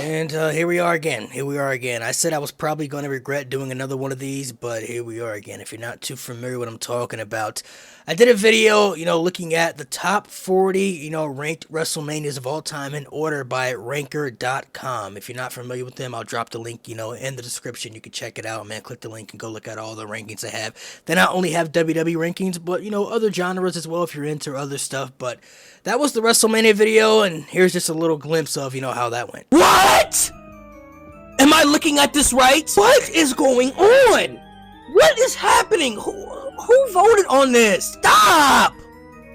And here we are again. Here we are again. I said I was probably going to regret doing another one of these, but here we are again. If you're not too familiar with what I'm talking about, I did a video, looking at the top 40, ranked WrestleManias of all time in order by Ranker.com. If you're not familiar with them, I'll drop the link, in the description. You can check it out, man. Click the link and go look at all the rankings they have. They not only have WWE rankings, but, other genres as well if you're into other stuff. But that was the WrestleMania video, and here's just a little glimpse of, how that went. What? Am I looking at this right? What is going on? What is happening? Who voted on this? Stop!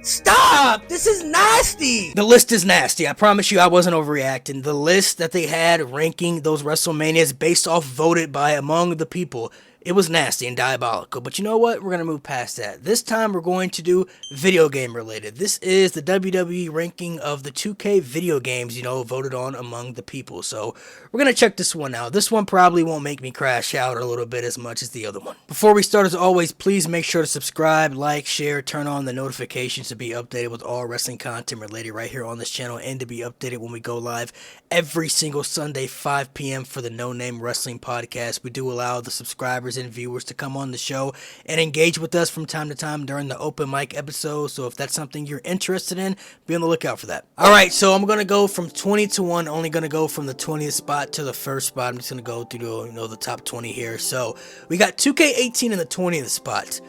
Stop! This is nasty! The list is nasty. I promise you I wasn't overreacting. The list that they had ranking those WrestleManias based off voted by among the people, it was nasty and diabolical. But you know what? We're going to move past that. This time we're going to do video game related. This is the WWE ranking of the 2K video games, voted on among the people. So we're going to check this one out. This one probably won't make me crash out a little bit as much as the other one. Before we start, as always, please make sure to subscribe, like, share, turn on the notifications to be updated with all wrestling content related right here on this channel, and to be updated when we go live every single Sunday, 5 p.m. for the No Name Wrestling Podcast. We do allow the subscribers and viewers to come on the show and engage with us from time to time during the open mic episode. So if that's something you're interested in, be on the lookout for that. Alright, so I'm going to go from 20 to 1, only going to go from the 20th spot to the first spot. I'm just going to go through the top 20 here. So we got 2K18 in the 20th spot.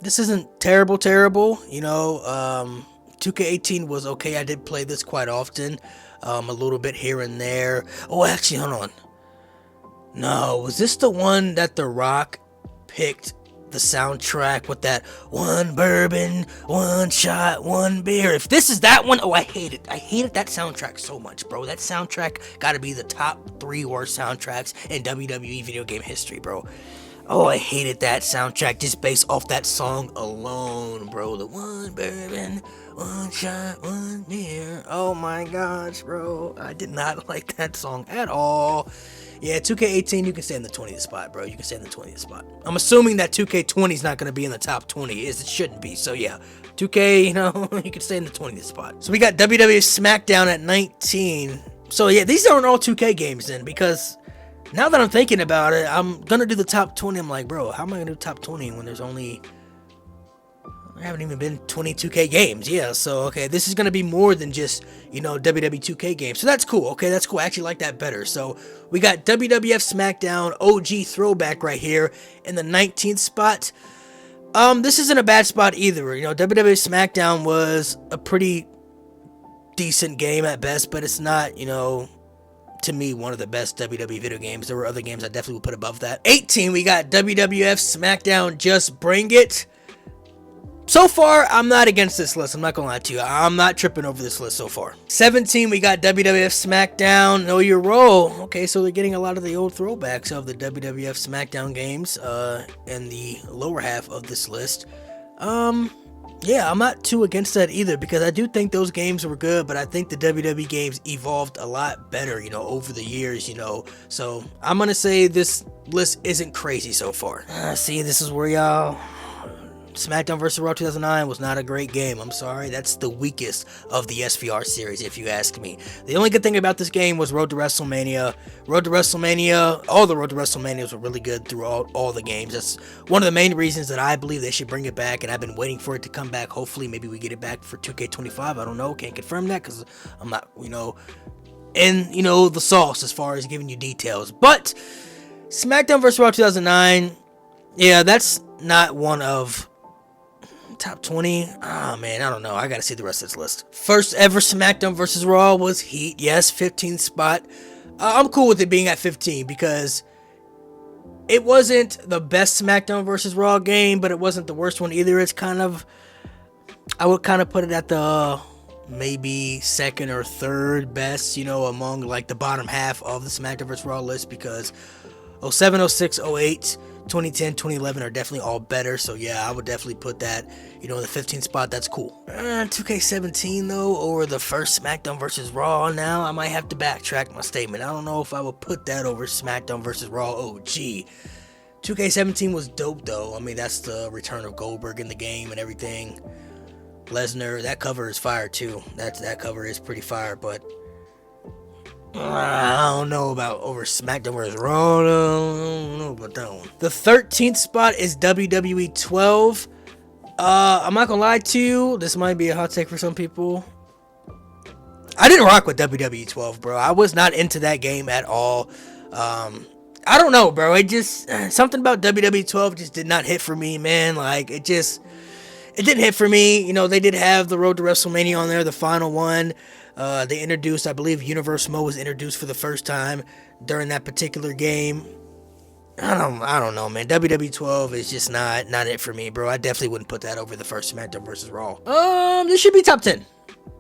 This isn't terrible. 2K18 was okay. I did play this quite often. A little bit here and there. Oh, actually, hold on. No, was this the one that The Rock picked the soundtrack with that one bourbon, one shot, one beer? If this is that one, I hate it. I hated that soundtrack so much, bro. That soundtrack gotta be the top 3 worst soundtracks in WWE video game history, bro. Oh, I hated that soundtrack just based off that song alone, bro. The one bourbon, one shot, one beer. Oh my gosh, bro. I did not like that song at all. Yeah, 2K18, you can stay in the 20th spot, bro. You can stay in the 20th spot. I'm assuming that 2K20 is not going to be in the top 20, as it shouldn't be. So, yeah, 2K, you can stay in the 20th spot. So, we got WWE SmackDown at 19. So, yeah, these aren't all 2K games then, because now that I'm thinking about it, I'm going to do the top 20. I'm like, bro, how am I going to do top 20 when there's only... There haven't even been 20 2K games. Yeah, so, okay, this is going to be more than just, WWE 2K games. So that's cool. Okay, that's cool. I actually like that better. So we got WWF SmackDown OG Throwback right here in the 19th spot. This isn't a bad spot either. WWF SmackDown was a pretty decent game at best, but it's not, to me, one of the best WWE video games. There were other games I definitely would put above that. 18, we got WWF SmackDown Just Bring It. So far, I'm not against this list. I'm not going to lie to you. I'm not tripping over this list so far. 17, we got WWF SmackDown Know Your Role. Okay, so they're getting a lot of the old throwbacks of the WWF SmackDown games in the lower half of this list. Yeah, I'm not too against that either, because I do think those games were good, but I think the WWE games evolved a lot better, over the years, So I'm going to say this list isn't crazy so far. See, this is where y'all... SmackDown vs. Raw 2009 was not a great game. I'm sorry. That's the weakest of the SVR series, if you ask me. The only good thing about this game was Road to WrestleMania. All the Road to WrestleManias were really good throughout all the games. That's one of the main reasons that I believe they should bring it back, and I've been waiting for it to come back. Hopefully, maybe we get it back for 2K25. I don't know. Can't confirm that because I'm not, in, the sauce as far as giving you details. But SmackDown vs. Raw 2009, yeah, that's not one of... top 20? Oh man, I don't know. I gotta see the rest of this list. First ever SmackDown vs. Raw was Heat. Yes, 15th spot. I'm cool with it being at 15 because it wasn't the best SmackDown vs. Raw game, but it wasn't the worst one either. It's kind of... I would kind of put it at the maybe second or third best, among like the bottom half of the SmackDown vs. Raw list, because 07, 06, 08... 2010, 2011 are definitely all better. So yeah, I would definitely put that, in the 15th spot. That's cool. 2K17 though, over the first SmackDown vs. Raw. Now I might have to backtrack my statement. I don't know if I would put that over SmackDown vs. Raw OG. 2K17 was dope though. I mean, that's the return of Goldberg in the game and everything. Lesnar, that cover is fire too. That cover is pretty fire, but I don't know about over SmackDown vs. Raw. I don't know about that one. The 13th spot is WWE 12. I'm not gonna lie to you. This might be a hot take for some people. I didn't rock with WWE 12, bro. I was not into that game at all. I don't know, bro. It just something about WWE 12 just did not hit for me, man. Like it didn't hit for me. You know, they did have the Road to WrestleMania on there, the final one. They introduced, I believe, Universe Mode was introduced for the first time during that particular game. I don't know, man. WWE 12 is just not it for me, bro. I definitely wouldn't put that over the first SmackDown vs. Raw. This should be top 10.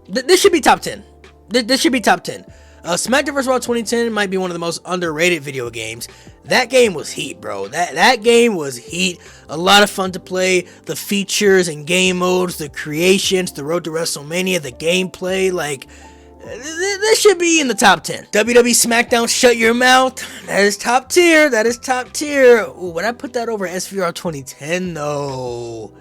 This should be top 10. This should be top 10. SmackDown vs. Raw 2010 might be one of the most underrated video games. That game was heat, bro. That game was heat. A lot of fun to play. The features and game modes, the creations, the Road to WrestleMania, the gameplay, like, this should be in the top 10. WWE SmackDown Shut Your Mouth. That is top tier. That is top tier. Ooh, would I put that over SVR 2010, though?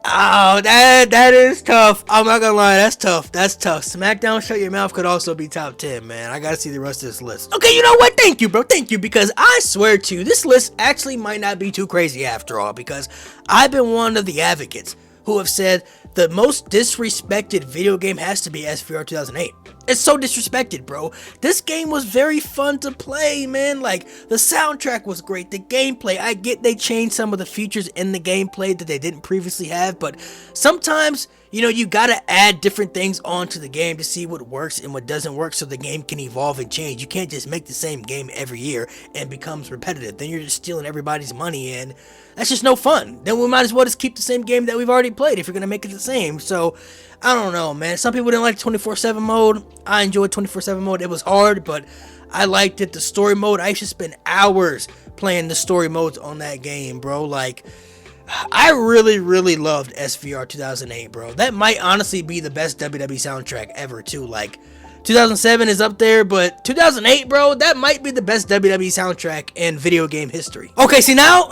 Oh, that is tough. I'm not gonna lie, that's tough. That's tough. SmackDown Shut Your Mouth could also be top 10, man. I gotta see the rest of this list. Okay, you know what? Thank you, bro. Thank you, because I swear to you, this list actually might not be too crazy after all, because I've been one of the advocates who have said the most disrespected video game has to be SVR 2008. It's so disrespected, bro. This game was very fun to play, man. Like, the soundtrack was great. The gameplay, I get they changed some of the features in the gameplay that they didn't previously have, but sometimes, you know, you gotta add different things onto the game to see what works and what doesn't work so the game can evolve and change. You can't just make the same game every year and it becomes repetitive. Then you're just stealing everybody's money, and that's just no fun. Then we might as well just keep the same game that we've already played if you're gonna make it the same. So, I don't know, man. Some people didn't like 24/7 mode. I enjoyed 24/7 mode. It was hard, but I liked it. The story mode, I used to spend hours playing the story modes on that game, bro. Like, I really, really loved SVR 2008, bro. That might honestly be the best WWE soundtrack ever, too. Like, 2007 is up there, but 2008, bro, that might be the best WWE soundtrack in video game history. Okay, see now,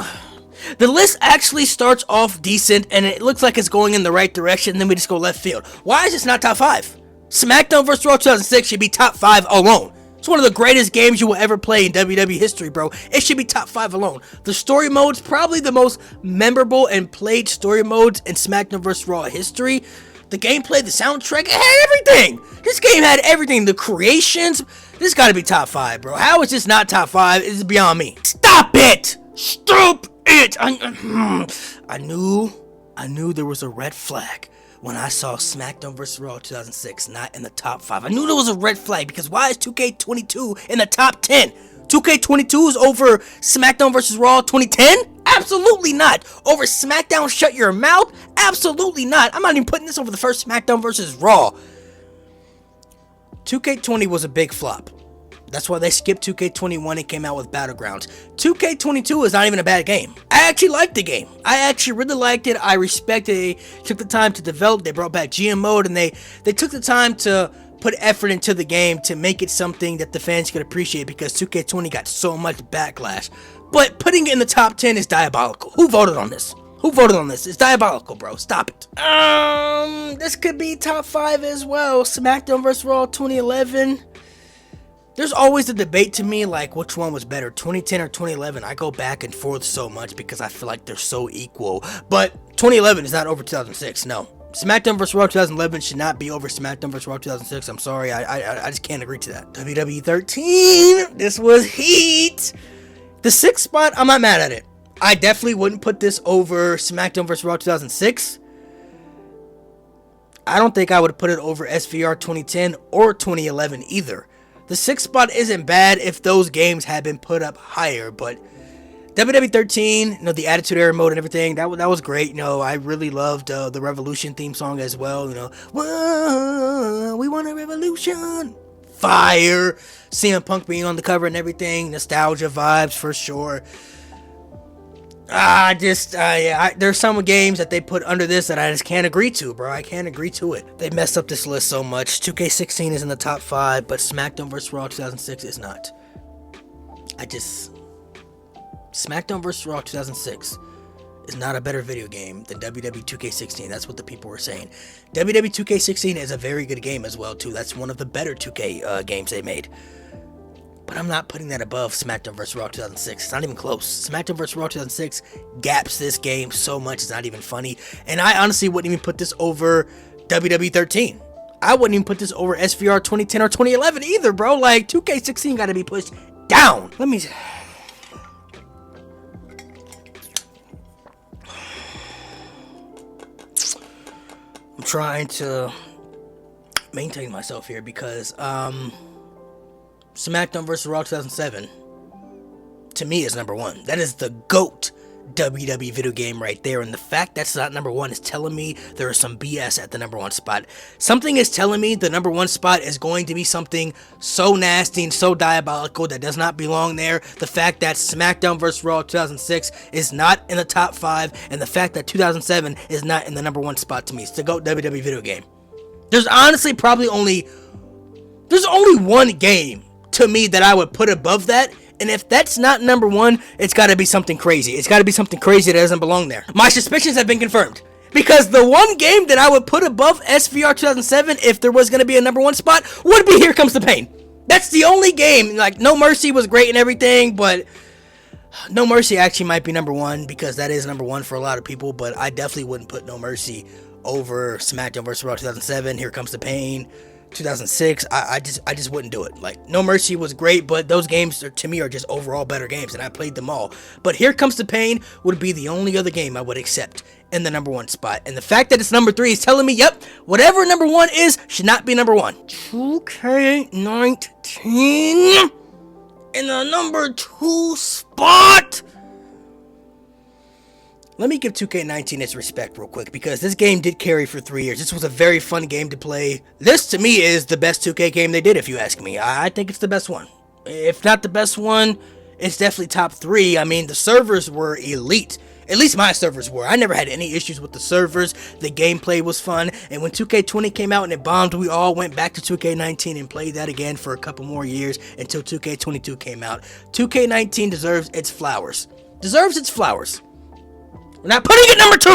the list actually starts off decent, and it looks like it's going in the right direction, and then we just go left field. Why is this not top 5? SmackDown vs. Raw 2006 should be top 5 alone. It's one of the greatest games you will ever play in WWE history, bro. It should be top 5 alone. The story mode's probably the most memorable and played story modes in SmackDown vs. Raw history. The gameplay, the soundtrack, it had everything. This game had everything. The creations, this gotta be top 5, bro. How is this not top 5? It's beyond me. Stop it! Stop it! I knew there was a red flag when I saw SmackDown vs. Raw 2006 not in the top 5. I knew there was a red flag, because why is 2K22 in the top 10? 2K22 is over SmackDown vs. Raw 2010? Absolutely not. Over SmackDown Shut Your Mouth? Absolutely not. I'm not even putting this over the first SmackDown vs. Raw. 2K20 was a big flop. That's why they skipped 2K21 and came out with Battlegrounds. 2K22 is not even a bad game. I actually liked the game. I actually really liked it. I respected it. They took the time to develop. They brought back GM mode, and they took the time to put effort into the game to make it something that the fans could appreciate, because 2K20 got so much backlash. But putting it in the top 10 is diabolical. Who voted on this? Who voted on this? It's diabolical, bro. Stop it. This could be top 5 as well. SmackDown vs. Raw 2011. There's always a debate to me, like, which one was better, 2010 or 2011. I go back and forth so much because I feel like they're so equal. But 2011 is not over 2006, no. SmackDown vs. Raw 2011 should not be over SmackDown vs. Raw 2006. I'm sorry, I just can't agree to that. WWE 13, this was heat. The 6th spot, I'm not mad at it. I definitely wouldn't put this over SmackDown vs. Raw 2006. I don't think I would put it over SVR 2010 or 2011 either. The 6th spot isn't bad if those games had been put up higher, but WWE 13, you know, the Attitude Era mode and everything, that was great. You know, I really loved the Revolution theme song as well. You know, whoa, we want a revolution. Fire. CM Punk being on the cover and everything, nostalgia vibes for sure. There's some games that they put under this that I just can't agree to, bro. I can't agree to it. They messed up this list so much. 2K16 is in the top 5, but SmackDown vs. Raw 2006 is not. SmackDown vs. Raw 2006 is not a better video game than WWE 2K16. That's what the people were saying. WWE 2K16 is a very good game as well, too. That's one of the better 2K games they made. But I'm not putting that above SmackDown vs. Raw 2006. It's not even close. SmackDown vs. Raw 2006 gaps this game so much, it's not even funny. And I honestly wouldn't even put this over WWE 13. I wouldn't even put this over SVR 2010 or 2011 either, bro. Like, 2K16 got to be pushed down. Let me... I'm trying to maintain myself here because SmackDown vs. Raw 2007 to me is number one. That is the GOAT WWE video game right there, and the fact that's not number one is telling me there is some BS at the number one spot. Something is telling me the number one spot is going to be something so nasty and so diabolical that does not belong there. The fact that SmackDown vs. Raw 2006 is not in the top 5, and the fact that 2007 is not in the number one spot to me. It's the GOAT WWE video game. There's honestly probably only one game to me that I would put above that. And if that's not number one, it's got to be something crazy. It's got to be something crazy that doesn't belong there. My suspicions have been confirmed. Because the one game that I would put above SVR 2007, if there was going to be a number one spot, would be Here Comes the Pain. That's the only game. Like, No Mercy was great and everything, but No Mercy actually might be number one, because that is number one for a lot of people. But I definitely wouldn't put No Mercy over SmackDown vs. Raw 2007, Here Comes the Pain, 2006. I just wouldn't do it. Like, No Mercy was great, but those games to me are just overall better games, and I played them all. But Here Comes the Pain would be the only other game I would accept in the number one spot. And the fact that it's number 3 is telling me, yep, whatever number 1 is should not be number 1. 2K19 in the number 2 spot. Let me give 2K19 its respect real quick, because this game did carry for 3 years. This was a very fun game to play. This, to me, is the best 2K game they did, if you ask me. I think it's the best one. If not the best one, it's definitely top 3. I mean, the servers were elite. At least my servers were. I never had any issues with the servers. The gameplay was fun. And when 2K20 came out and it bombed, we all went back to 2K19 and played that again for a couple more years until 2K22 came out. 2K19 deserves its flowers. Deserves its flowers. We're not putting it number 2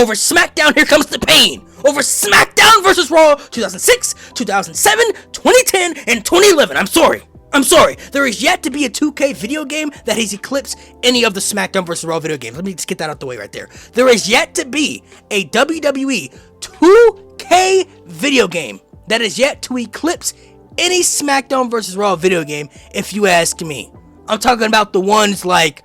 over SmackDown Here Comes the Pain. Over SmackDown vs. Raw 2006, 2007, 2010, and 2011. I'm sorry. There is yet to be a 2K video game that has eclipsed any of the SmackDown vs. Raw video games. Let me just get that out the way right there. There is yet to be a WWE 2K video game that is yet to eclipse any SmackDown vs. Raw video game, if you ask me. I'm talking about the ones like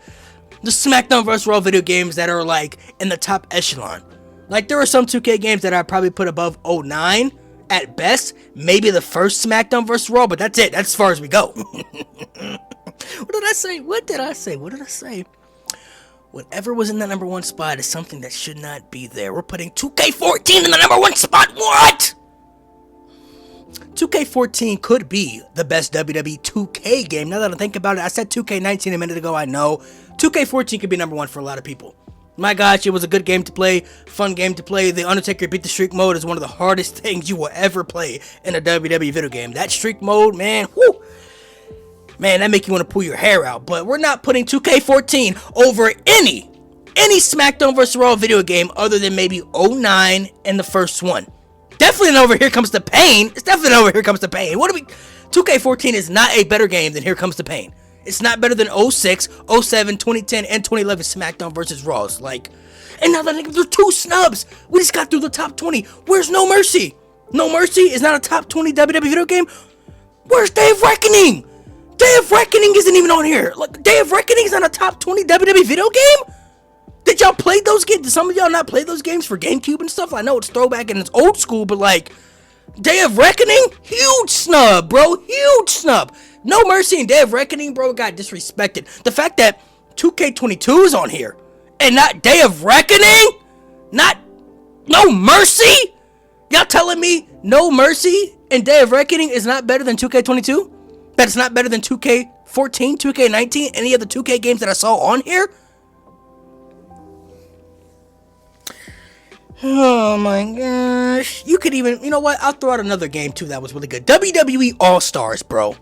the SmackDown vs. Raw video games that are like in the top echelon. Like, there are some 2K games that I probably put above 09 at best. Maybe the first SmackDown vs. Raw, but that's it. That's as far as we go. What did I say? Whatever was in the number 1 spot is something that should not be there. We're putting 2K14 in the number 1 spot. What? 2K14 could be the best WWE 2K game. Now that I think about it, I said 2K19 a minute ago, I know. 2K14 could be number 1 for a lot of people. My gosh, it was a good game to play, fun game to play. The Undertaker Beat the Streak mode is one of the hardest things you will ever play in a WWE video game. That streak mode, man, whoo! Man, that make you want to pull your hair out. But we're not putting 2K14 over any SmackDown vs. Raw video game other than maybe 09 and the first one. Definitely not over Here Comes the Pain. It's definitely not over Here Comes the Pain. 2K14 is not a better game than Here Comes the Pain. It's not better than 06, 07, 2010, and 2011 SmackDown vs. Raws. Like, and now that there's 2 snubs. We just got through the top 20. Where's No Mercy? No Mercy is not a top 20 WWE video game. Where's Day of Reckoning? Day of Reckoning isn't even on here. Like, Day of Reckoning is not a top 20 WWE video game? Did y'all play those games? Did some of y'all not play those games for GameCube and stuff? I know it's throwback and it's old school, but like, Day of Reckoning? Huge snub, bro. Huge snub. No Mercy and Day of Reckoning, bro, got disrespected. The fact that 2K22 is on here and not Day of Reckoning? Not No Mercy? Y'all telling me No Mercy and Day of Reckoning is not better than 2K22? That it's not better than 2K14, 2K19, any of the 2K games that I saw on here? Oh my gosh. You could even, you know what? I'll throw out another game too that was really good. WWE All-Stars, bro.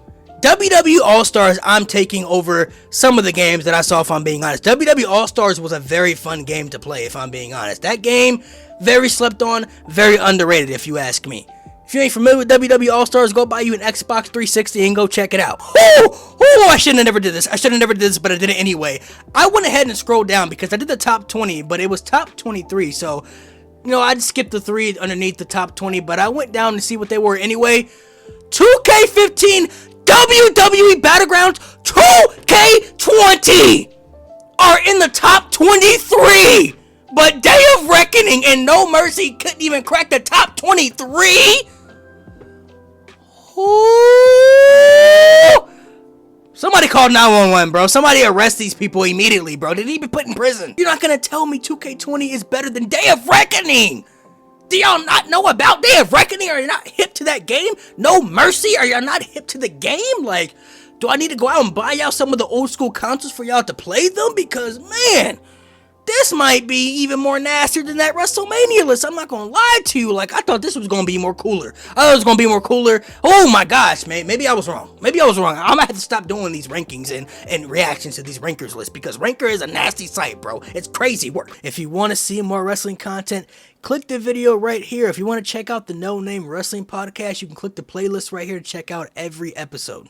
WWE All-Stars, I'm taking over some of the games that I saw, if I'm being honest. WWE All-Stars was a very fun game to play, if I'm being honest. That game, very slept on, very underrated, if you ask me. If you ain't familiar with WWE All-Stars, go buy you an Xbox 360 and go check it out. I shouldn't have never did this, but I did it anyway. I went ahead and scrolled down because I did the top 20, but it was top 23, so, you know, I'd skip the 3 underneath the top 20, but I went down to see what they were anyway. 2K15 WWE Battlegrounds 2K20 are in the top 23, but Day of Reckoning and No Mercy couldn't even crack the top 23. Ooh. Somebody call 911, bro. Somebody arrest these people immediately, bro. They need to be put in prison. You're not gonna tell me 2K20 is better than Day of Reckoning. Do y'all not know about Day of Reckoning? Are you not hip to that game? No Mercy? Are y'all not hip to the game? Like, do I need to go out and buy y'all some of the old school consoles for y'all to play them? Because, man, this might be even more nastier than that WrestleMania list. I'm not gonna lie to you. Like, I thought this was gonna be more cooler. Oh my gosh, man. Maybe I was wrong. I'm gonna have to stop doing these rankings and reactions to these rankers lists, because Ranker is a nasty site, bro. It's crazy work. If you want to see more wrestling content, click the video right here. If you want to check out the No Name Wrestling Podcast, you can click the playlist right here to check out every episode.